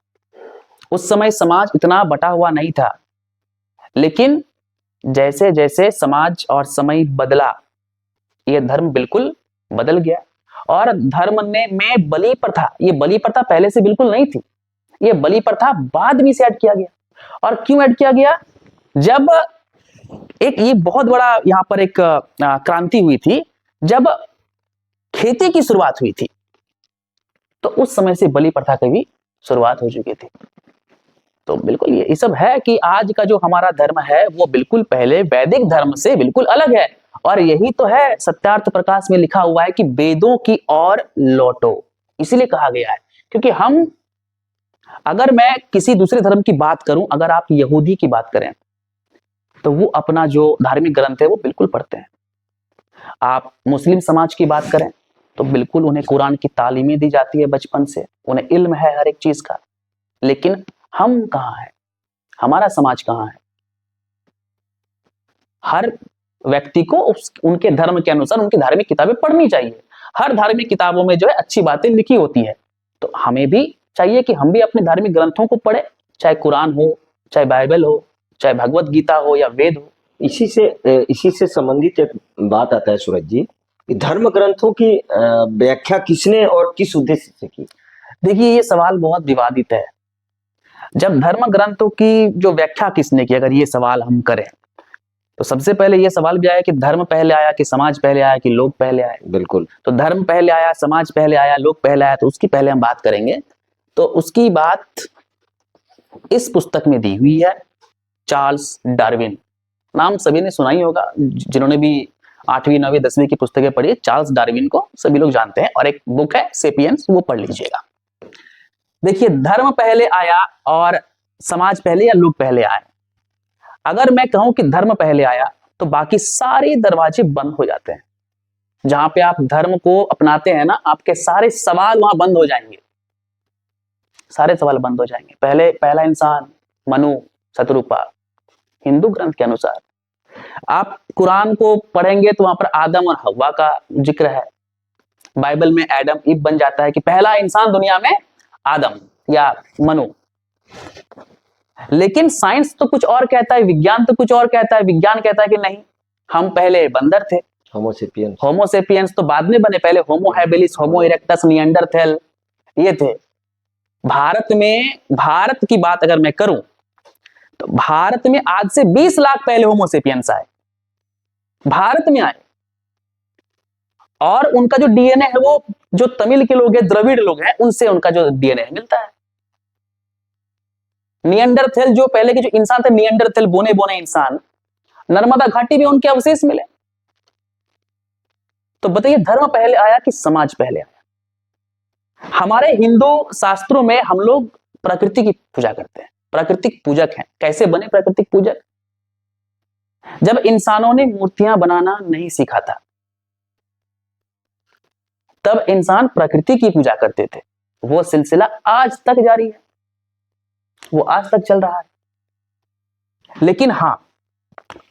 उस समय समाज इतना बटा हुआ नहीं था। लेकिन जैसे जैसे समाज और समय बदला, यह धर्म बिल्कुल बदल गया। और धर्म में बलि प्रथा, ये बलि प्रथा पहले से बिल्कुल नहीं थी, ये बलि प्रथा बाद में से ऐड किया गया। और क्यों ऐड किया गया? जब एक ये बहुत बड़ा यहां पर एक क्रांति हुई थी, जब खेती की शुरुआत हुई थी, तो उस समय से बलि प्रथा की भी शुरुआत हो चुकी थी। तो बिल्कुल ये सब है कि आज का जो हमारा धर्म है वो बिल्कुल पहले वैदिक धर्म से बिल्कुल अलग है। और यही तो है, सत्यार्थ प्रकाश में लिखा हुआ है कि वेदों की ओर लौटो, इसीलिए कहा गया है। क्योंकि हम, अगर मैं किसी दूसरे धर्म की बात करूं, अगर आप यहूदी की बात करें, तो वो अपना जो धार्मिक ग्रंथ है वो बिल्कुल पढ़ते हैं। आप मुस्लिम समाज की बात करें तो बिल्कुल उन्हें कुरान की तालीमें दी जाती है बचपन से, उन्हें इल्म है हर एक चीज का। लेकिन हम कहाँ हैं? हमारा समाज कहाँ है? हर व्यक्ति को उनके धर्म के अनुसार उनकी धार्मिक किताबें पढ़नी चाहिए। हर धार्मिक किताबों में जो है अच्छी बातें लिखी होती है, तो हमें भी चाहिए कि हम भी अपने धार्मिक ग्रंथों को पढ़े, चाहे कुरान हो, चाहे बाइबल हो, चाहे भगवत गीता हो या वेद हो। इसी से संबंधित एक बात आता है सूरज जी, कि धर्म ग्रंथों की व्याख्या किसने और किस उद्देश्य से की? देखिए, ये सवाल बहुत विवादित है। जब धर्म ग्रंथों की जो व्याख्या किसने की, अगर ये सवाल हम करें, तो सबसे पहले ये सवाल भी आया कि धर्म पहले आया कि समाज पहले आया कि लोग पहले आए। बिल्कुल। तो धर्म पहले आया, समाज पहले आया, लोग पहले आया, तो उसकी पहले हम बात करेंगे। तो उसकी बात इस पुस्तक में दी हुई है, चार्ल्स डार्विन। नाम सभी ने सुना ही होगा, जिन्होंने भी 8वीं 9वीं 10वीं की पुस्तकें पढ़ी है, चार्ल्स डार्विन को सभी लोग जानते हैं। और एक बुक है सेपियंस, वो पढ़ लीजिएगा। देखिए, धर्म पहले आया और समाज पहले या लोग पहले आए। अगर मैं कहूं कि धर्म पहले आया, तो बाकी सारे दरवाजे बंद हो जाते हैं। जहां पे आप धर्म को अपनाते हैं ना, आपके सारे सवाल वहां बंद हो जाएंगे, सारे सवाल बंद हो जाएंगे। पहला इंसान मनु शतरूपा, हिंदू ग्रंथ के अनुसार। आप कुरान को पढ़ेंगे तो वहां पर आदम और हव्वा का जिक्र है। बाइबल में एडम इव बन जाता है कि पहला इंसान दुनिया में आदम या मनु। लेकिन साइंस तो कुछ और कहता है, विज्ञान तो कुछ और कहता है। विज्ञान कहता है कि नहीं, हम पहले बंदर थे, होमोसेपियंस। होमोसेपियंस तो बाद में बने, पहले होमो हैबिलिस, होमो इरेक्टस, निएंडरथैल ये थे। भारत की बात अगर मैं करूं, तो भारत में आज से 20 लाख पहले होमोसेपियंस आए, भारत में आए। और उनका जो डीएनए है वो जो तमिल के लोग हैं, द्रविड़ लोग हैं, उनसे उनका जो डीएनए मिलता है। निएंडरथैल जो पहले के जो इंसान थे, निएंडरथैल बोने बोने इंसान, नर्मदा घाटी में उनके अवशेष मिले। तो बताइए, धर्म पहले आया कि समाज पहले आया? हमारे हिंदू शास्त्रों में हम लोग प्रकृति की पूजा करते हैं, प्राकृतिक पूजक हैं। कैसे बने प्राकृतिक पूजक? जब इंसानों ने मूर्तियां बनाना नहीं सीखा था, तब इंसान प्रकृति की पूजा करते थे। वो सिलसिला आज तक जारी है, वो आज तक चल रहा है। लेकिन हां,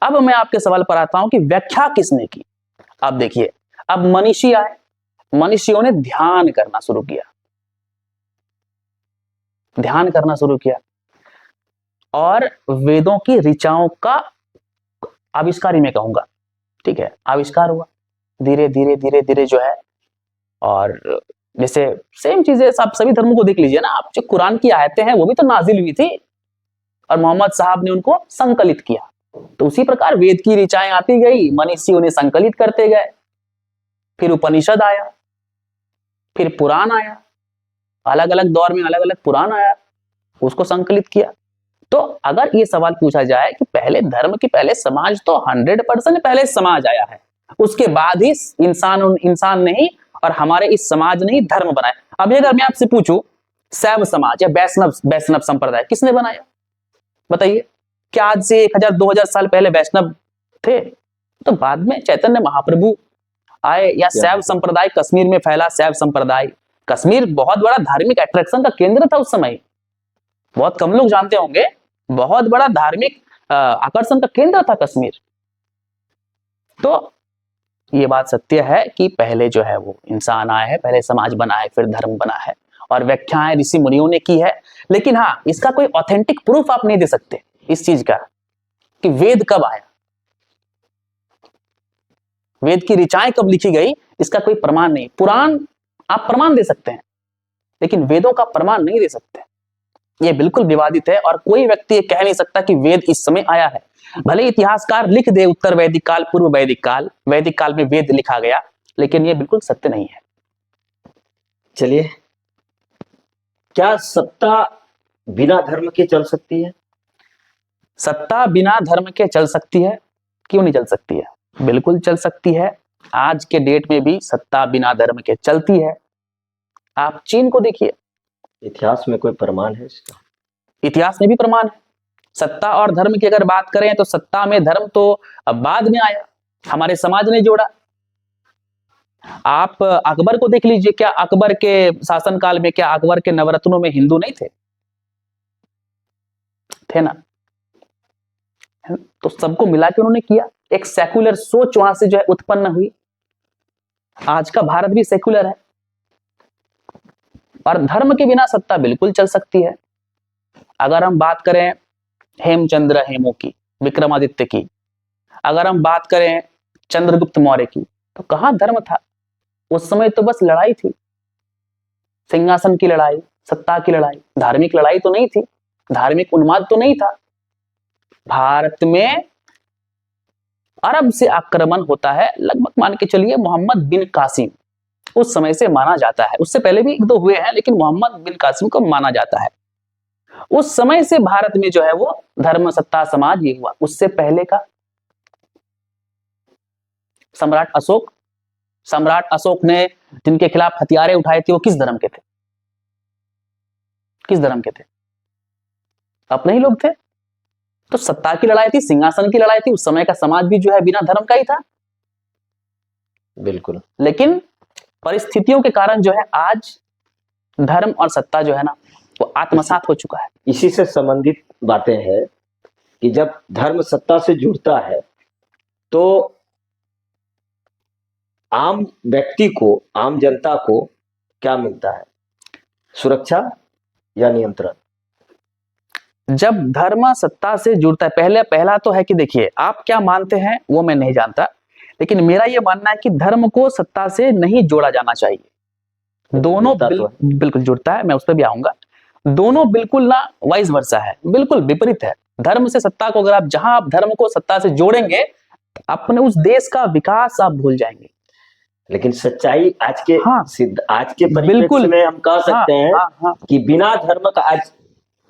अब मैं आपके सवाल पर आता हूं कि व्याख्या किसने की। अब देखिए, अब मनीषी आए, मनीषियों ने ध्यान करना शुरू किया, ध्यान करना शुरू किया, और वेदों की ऋचाओं का आविष्कार ही मैं कहूंगा, ठीक है, आविष्कार हुआ धीरे धीरे धीरे धीरे जो है। और जैसे सेम चीजें आप सभी धर्मों को देख लीजिए ना, आप जो कुरान की आयतें हैं वो भी तो नाजिल हुई थी और मोहम्मद साहब ने उनको संकलित किया। तो उसी प्रकार वेद की ऋचाएं आती गई, मनीषी उन्हें संकलित करते गए, फिर उपनिषद आया, फिर पुराण आया, अलग अलग दौर में अलग अलग पुराण आया, उसको संकलित किया। तो अगर ये सवाल पूछा जाए कि पहले धर्म की पहले समाज, तो 100% पहले समाज आया है, उसके बाद ही इंसान नहीं और हमारे इस समाज ने ही धर्म बनाया। अभी अगर मैं आपसे पूछूं, शैव समाज या वैष्णव संप्रदाय किसने बनाया? बताइए, क्या आज से 1000-2000 साल पहले वैष्णव थे? तो बाद में चैतन्य महाप्रभु आए। या शैव संप्रदाय कश्मीर में फैला, शैव संप्रदाय, कश्मीर बहुत बड़ा धार्मिक अट्रैक्शन का केंद्र था उस समय, बहुत कम लोग जानते होंगे, बहुत बड़ा धार्मिक आकर्षण का केंद्र था कश्मीर। तो ये बात सत्य है कि पहले जो है वो इंसान आए हैं, पहले समाज बना है, फिर धर्म बना है, और व्याख्याएं ऋषि मुनियों ने की है। लेकिन हाँ, इसका कोई ऑथेंटिक प्रूफ आप नहीं दे सकते इस चीज का कि वेद कब आया, वेद की ऋचाएं कब लिखी गई, इसका कोई प्रमाण नहीं। पुराण आप प्रमाण दे सकते हैं, लेकिन वेदों का प्रमाण नहीं दे सकते। यह बिल्कुल विवादित है, और कोई व्यक्ति ये कह नहीं सकता कि वेद इस समय आया है। भले इतिहासकार लिख दे उत्तर वैदिक काल, पूर्व वैदिक काल में वेद लिखा गया, लेकिन यह बिल्कुल सत्य नहीं है। चलिए, क्या सत्ता बिना धर्म के चल सकती है? सत्ता बिना धर्म के चल सकती है, क्यों नहीं चल सकती है? बिल्कुल चल सकती है। आज के डेट में भी सत्ता बिना धर्म के चलती है। आप चीन को देखिए, इतिहास में कोई प्रमाण है इसका? इतिहास में भी प्रमाण है। सत्ता और धर्म की अगर बात करें तो सत्ता में धर्म तो अब बाद में आया, हमारे समाज ने जोड़ा। आप अकबर को देख लीजिए, क्या अकबर के शासनकाल में, क्या अकबर के नवरत्नों में हिंदू नहीं थे? थे ना। तो सबको मिला के उन्होंने किया, एक सेकुलर सोच वहां से जो है उत्पन्न हुई। आज का भारत भी सेकुलर है, और धर्म के बिना सत्ता बिल्कुल चल सकती है। अगर हम बात करें हेमचंद्र हेमू की, विक्रमादित्य की, अगर हम बात करें चंद्रगुप्त मौर्य की, तो कहां धर्म था उस समय? तो बस लड़ाई थी, सिंहासन की लड़ाई, सत्ता की लड़ाई। धार्मिक लड़ाई तो नहीं थी, धार्मिक उन्माद तो नहीं था। भारत में अरब से आक्रमण होता है, लगभग मान के चलिए मोहम्मद बिन कासिम उस समय से माना जाता है। उससे पहले भी एक दो हुए हैं, लेकिन मोहम्मद बिन कासिम को माना जाता है। उस समय से भारत में जो है वो धर्म सत्ता समाज ये हुआ। उससे पहले का सम्राट अशोक ने जिनके खिलाफ हथियारे उठाए थे, वो किस धर्म के थे? किस धर्म के थे? अपने ही लोग थे। तो सत्ता की लड़ाई थी, सिंहासन की लड़ाई थी। उस समय का समाज भी जो है बिना धर्म का ही था। बिल्कुल। लेकिन परिस्थितियों के कारण जो है आज धर्म और सत्ता जो है ना वो आत्मसात हो चुका है। इसी से संबंधित बातें हैं कि जब धर्म सत्ता से जुड़ता है तो आम व्यक्ति को, आम जनता को क्या मिलता है? सुरक्षा या नियंत्रण? जब धर्म सत्ता से जुड़ता है, पहला तो है कि देखिए, आप क्या मानते हैं वो मैं नहीं जानता, लेकिन मेरा यह मानना है कि धर्म को सत्ता से नहीं जोड़ा जाना चाहिए। दोनों बिल्कुल जुड़ता है, मैं उस पर भी आऊंगा। दोनों बिल्कुल ना वाइस वर्सा है, बिल्कुल विपरीत है। धर्म से सत्ता को, अगर आप जहां आप धर्म को सत्ता से जोड़ेंगे, अपने उस देश का विकास आप भूल जाएंगे। लेकिन सच्चाई आज के आज के बिल्कुल में हम कह सकते हैं कि बिना धर्म का, आज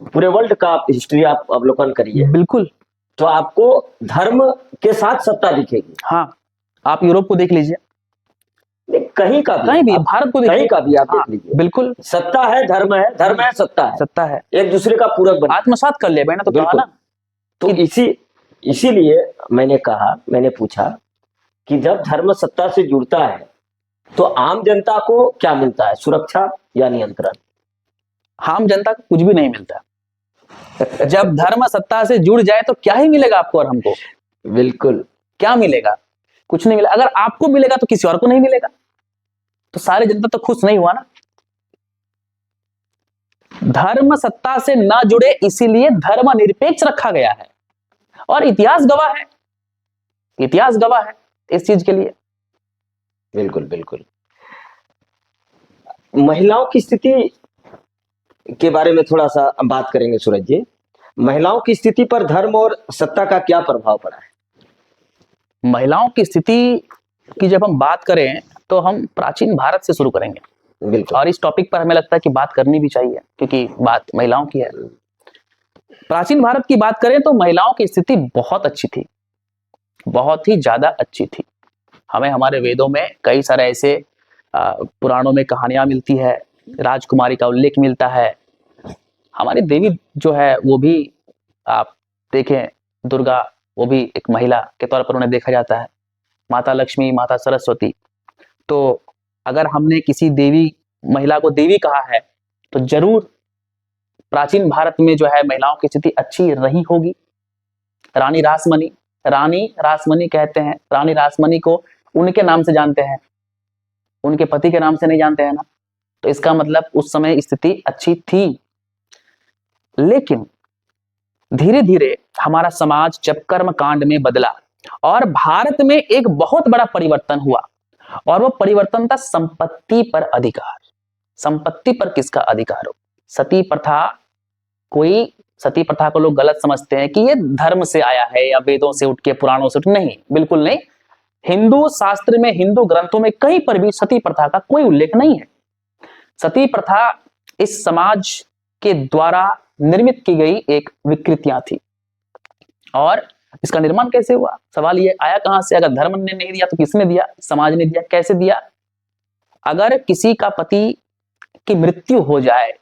पूरे वर्ल्ड का हिस्ट्री आप अवलोकन करिए, बिल्कुल, तो आपको धर्म के साथ सत्ता दिखेगी। हाँ, आप यूरोप को देख लीजिए, कहीं भी भारत को कहीं का भी आप देख लीजिए, बिल्कुल सत्ता है, धर्म है, धर्म है, सत्ता है, एक दूसरे का पूरक बना, आत्मसात कर ले ना। तो कहा ना, तो इसीलिए मैंने पूछा कि जब धर्म सत्ता से जुड़ता है तो आम जनता को क्या मिलता है? सुरक्षा या नियंत्रण? आम जनता को कुछ भी नहीं मिलता। जब धर्म सत्ता से जुड़ जाए तो क्या ही मिलेगा आपको और हमको? बिल्कुल, क्या मिलेगा? कुछ नहीं मिलेगा। अगर आपको मिलेगा तो किसी और को नहीं मिलेगा, तो सारी जनता तो खुश नहीं हुआ ना। धर्म सत्ता से ना जुड़े, इसीलिए धर्म निरपेक्ष रखा गया है, और इतिहास गवाह है इस चीज के लिए। बिल्कुल। महिलाओं की स्थिति के बारे में थोड़ा सा बात करेंगे सूरज जी। महिलाओं की स्थिति पर धर्म और सत्ता का क्या प्रभाव पड़ा है? महिलाओं की स्थिति की जब हम बात करें तो हम प्राचीन भारत से शुरू करेंगे। बिल्कुल। और इस टॉपिक पर हमें लगता है कि बात करनी भी चाहिए, क्योंकि बात महिलाओं की है। प्राचीन भारत की बात करें तो महिलाओं की स्थिति बहुत अच्छी थी, बहुत ही ज्यादा अच्छी थी। हमें हमारे वेदों में कई सारे ऐसे पुराणों में कहानियां मिलती है, राजकुमारी का उल्लेख मिलता है। हमारी देवी जो है वो भी आप देखें, दुर्गा, वो भी एक महिला के तौर पर उन्हें देखा जाता है। माता लक्ष्मी, माता सरस्वती। तो अगर हमने किसी महिला को देवी कहा है तो जरूर प्राचीन भारत में जो है महिलाओं की स्थिति अच्छी रही होगी। रानी रासमणी, रानी रासमणी कहते हैं। रानी रासमणी को उनके नाम से जानते हैं, उनके पति के नाम से नहीं जानते हैं ना, तो इसका मतलब उस समय स्थिति अच्छी थी। लेकिन धीरे धीरे हमारा समाज जब कर्म कांड में बदला और भारत में एक बहुत बड़ा परिवर्तन हुआ, और वो परिवर्तन था संपत्ति पर अधिकार। संपत्ति पर किसका अधिकार हो? सती प्रथा, कोई सती प्रथा को लोग गलत समझते हैं कि ये धर्म से आया है या वेदों से उठ के, पुराणों से उठ, नहीं, बिल्कुल नहीं। हिंदू शास्त्र में, हिंदू ग्रंथों में कहीं पर भी सती प्रथा का कोई उल्लेख नहीं है। सती प्रथा इस समाज के द्वारा निर्मित की गई एक विकृतियां थी। और इसका निर्माण कैसे हुआ? सवाल ये आया कहां से? अगर धर्म ने नहीं दिया तो किसने दिया? समाज ने दिया। कैसे दिया? अगर किसी का पति की मृत्यु हो जाए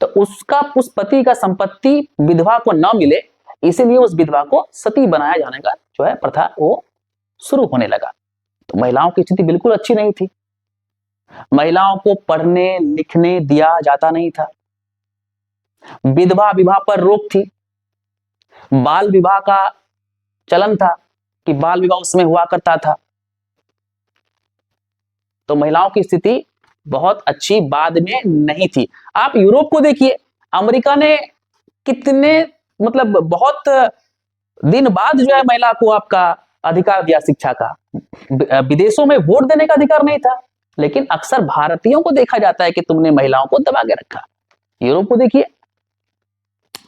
तो उसका, उस पति का संपत्ति विधवा को न मिले, इसीलिए उस विधवा को सती बनाया जाने का जो है प्रथा वो शुरू होने लगा। तो महिलाओं की स्थिति बिल्कुल अच्छी नहीं थी। महिलाओं को पढ़ने लिखने दिया जाता नहीं था। विधवा विवाह पर रोक थी। बाल विवाह का चलन था कि बाल विवाह उसमें हुआ करता था। तो महिलाओं की स्थिति बहुत अच्छी बाद में नहीं थी। आप यूरोप को देखिए, अमेरिका ने कितने, मतलब बहुत दिन बाद जो है महिला को आपका अधिकार दिया शिक्षा का। विदेशों में वोट देने का अधिकार नहीं था, लेकिन अक्सर भारतीयों को देखा जाता है कि तुमने महिलाओं को दबा के रखा। यूरोप को देखिए,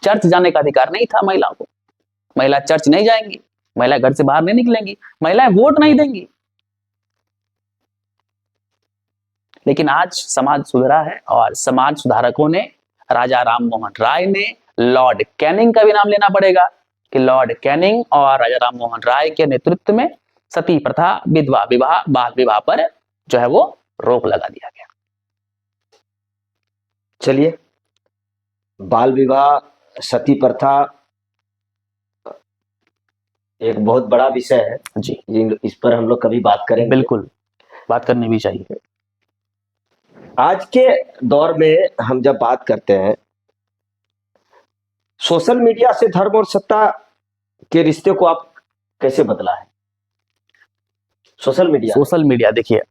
चर्च जाने का अधिकार नहीं था महिलाओं को। महिला चर्च नहीं जाएंगी, महिला घर से बाहर नहीं निकलेंगी, महिलाएं वोट नहीं देंगी। लेकिन आज समाज सुधरा है और समाज सुधारकों ने, राजा राम मोहन राय ने, लॉर्ड कैनिंग का भी नाम लेना पड़ेगा कि लॉर्ड कैनिंग और राजा राम मोहन राय के नेतृत्व में सती प्रथा, विधवा विवाह, बाल विवाह पर जो है वो रोक लगा दिया गया। चलिए, बाल विवाह, सती प्रथा एक बहुत बड़ा विषय है जी, इस पर हम लोग कभी बात करेंगे। बिल्कुल, बात करनी भी चाहिए। आज के दौर में हम जब बात करते हैं, सोशल मीडिया से धर्म और सत्ता के रिश्ते को आप कैसे बदला है? सोशल मीडिया देखिए,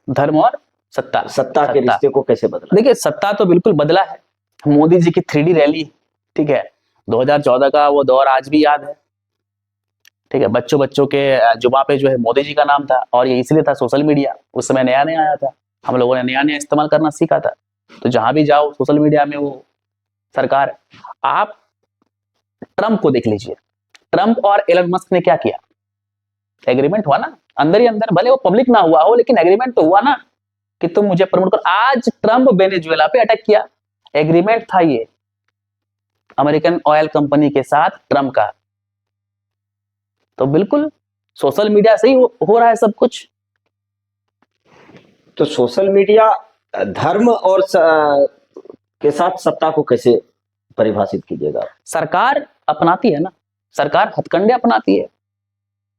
धर्म और सत्ता के रिश्ते को कैसे बदला? देखिए, सत्ता तो बिल्कुल बदला है। मोदी जी की 3D रैली, ठीक है, 2014 का वो दौर आज भी याद है। ठीक है, बच्चों के जुबा पे जो है मोदी जी का नाम था, और ये इसलिए था सोशल मीडिया उस समय नया नया आया था, हम लोगों ने नया नया इस्तेमाल करना सीखा था। तो जहां भी जाओ सोशल मीडिया में वो सरकार। आप ट्रंप को देख लीजिए, ट्रंप और एलन मस्क ने क्या किया? एग्रीमेंट हुआ ना, अंदर ही अंदर, भले वो पब्लिक ना हुआ हो, लेकिन एग्रीमेंट तो हुआ ना कि तुम मुझे प्रमोट कर। आज ट्रंप वेनेजुएला पे अटैक किया, एग्रीमेंट था ये अमेरिकन ऑयल कंपनी के साथ ट्रंप का। तो बिल्कुल सोशल मीडिया से ही हो रहा है सब कुछ। तो सोशल मीडिया धर्म और के साथ सत्ता को कैसे परिभाषित कीजिएगा? सरकार अपनाती है ना, सरकार हथकंडे अपनाती है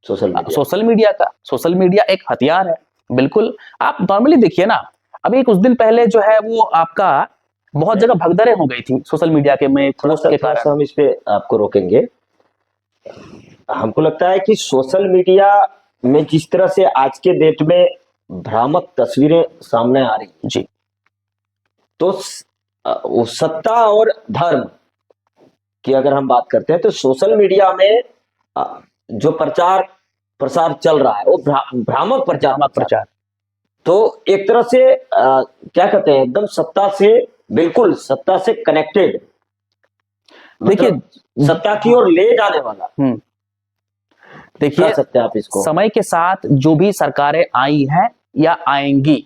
सोशल मीडिया का। सोशल मीडिया एक हथियार है, बिल्कुल। आप नॉर्मली देखिए ना, अभी कुछ दिन पहले जो है वो आपका बहुत जगह भगदड़ें हो गई थी सोशल मीडिया के में पोस्ट के कारण। हम इस पे आपको रोकेंगे। हमको लगता है कि सोशल मीडिया में जिस तरह से आज के डेट में भ्रामक तस्वीरें सामने आ रही जी, तो सत्ता और धर्म की अगर हम बात करते हैं तो सोशल मीडिया में जो प्रचार प्रसार चल रहा है वो भ्रामक प्रचार। तो एक तरह से क्या कहते हैं, एकदम बिल्कुल सत्ता से कनेक्टेड, देखिए सत्ता की ओर ले जाने वाला। देखिए, सकते हैं आप इसको। समय के साथ जो भी सरकारें आई हैं या आएंगी,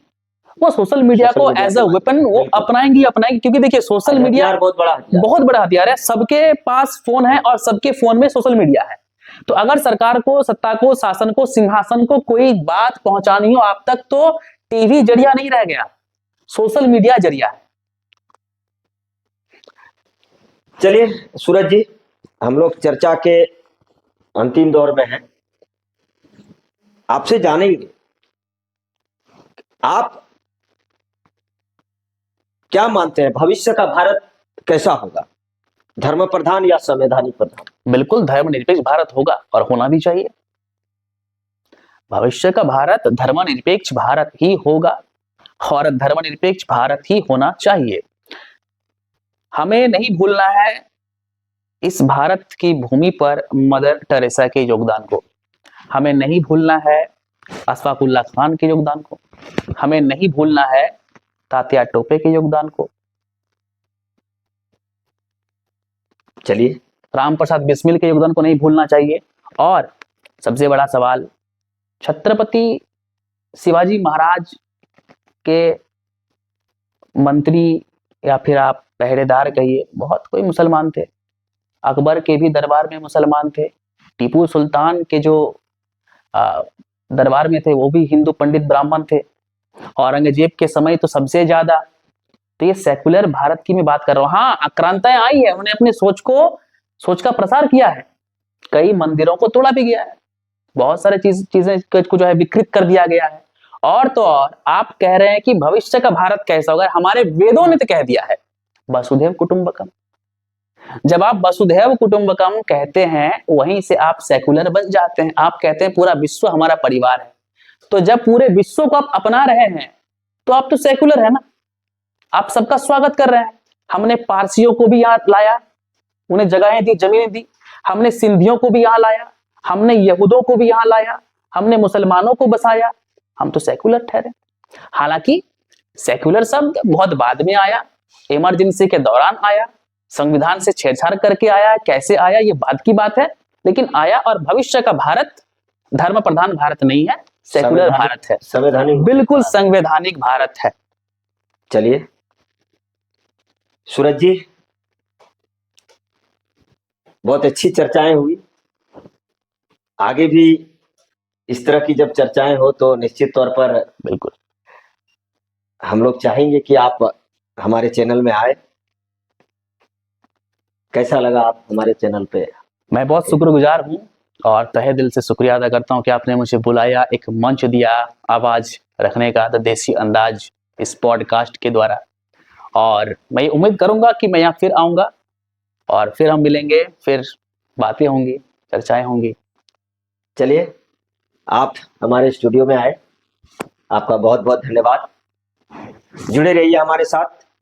वो सोशल मीडिया को एज अ वेपन वो अपनाएंगी। क्योंकि देखिए सोशल मीडिया बहुत बड़ा हथियार है। सबके पास फोन है और सबके फोन में सोशल मीडिया है। तो अगर सरकार को, सत्ता को, शासन को, सिंहासन को कोई बात पहुंचानी हो आप तक, तो टीवी जरिया नहीं रह गया, सोशल मीडिया जरिया है। चलिए सूरज जी, हम लोग चर्चा के अंतिम दौर में हैं। आपसे जानेंगे, आप क्या मानते हैं भविष्य का भारत कैसा होगा, धर्म प्रधान या संवैधानिक प्रधान? बिल्कुल धर्मनिरपेक्ष भारत होगा और होना भी चाहिए। भविष्य का भारत धर्मनिरपेक्ष भारत ही होगा और धर्मनिरपेक्ष भारत ही होना चाहिए। हमें नहीं भूलना है इस भारत की भूमि पर मदर टेरेसा के योगदान को, हमें नहीं भूलना है अशफाकुल्ला खान के योगदान को, हमें नहीं भूलना है तात्या टोपे के योगदान को। चलिए, राम प्रसाद बिस्मिल के योगदान को नहीं भूलना चाहिए। और सबसे बड़ा सवाल, छत्रपति शिवाजी महाराज के मंत्री या फिर आप पहरेदार कहिए, बहुत कोई मुसलमान थे। अकबर के भी दरबार में मुसलमान थे, टीपू सुल्तान के जो दरबार में थे वो भी हिंदू पंडित ब्राह्मण थे, औरंगजेब के समय तो सबसे ज्यादा। तो ये सेकुलर भारत की मैं बात कर रहा हूँ। हाँ, आक्रांताएं आई है, उन्होंने अपनी सोच का प्रसार किया है, कई मंदिरों को तोड़ा भी गया है, बहुत सारे चीजें को जो है विकृत कर दिया गया है। और तो और आप कह रहे हैं कि भविष्य का भारत कैसा होगा, हमारे वेदों ने तो कह दिया है वसुधैव कुटुंबकम। जब आप वसुधैव कुटुंबकम कहते हैं वहीं से आप सेकुलर बन जाते हैं, आप कहते हैं पूरा विश्व हमारा परिवार है। तो जब पूरे विश्व को आप अपना रहे हैं तो आप तो सेकुलर है ना, आप सबका स्वागत कर रहे हैं। हमने पारसियों को भी यहाँ लाया, उन्हें जगहें दी, जमीनें दी, हमने सिंधियों को भी यहाँ लाया, हमने यहूदों को भी यहाँ लाया, हमने मुसलमानों को बसाया, हम तो सेकुलर ठहरे। हालांकि सेकुलर शब्द बहुत बाद में आया, इमरजेंसी के दौरान आया, संविधान से छेड़छाड़ करके आया, कैसे आया ये बाद की बात है, लेकिन आया। और भविष्य का भारत धर्म प्रधान भारत नहीं है, सेकुलर भारत है, संवैधानिक, बिल्कुल संवैधानिक भारत है। चलिए सूरज जी, बहुत अच्छी चर्चाएं हुई। आगे भी इस तरह की जब चर्चाएं हो तो निश्चित तौर पर बिल्कुल हम लोग चाहेंगे कि आप हमारे चैनल में आए। कैसा लगा आप हमारे चैनल पे? मैं बहुत शुक्रगुजार हूँ और तहे दिल से शुक्रिया अदा करता हूँ कि आपने मुझे बुलाया, एक मंच दिया आवाज रखने का, द देसी अंदाज इस पॉडकास्ट के द्वारा। और मैं उम्मीद करूंगा कि मैं यहाँ फिर आऊंगा और फिर हम मिलेंगे, फिर बातें होंगी, चर्चाएं होंगी। चलिए, आप हमारे स्टूडियो में आए, आपका बहुत बहुत धन्यवाद। जुड़े रहिए हमारे साथ।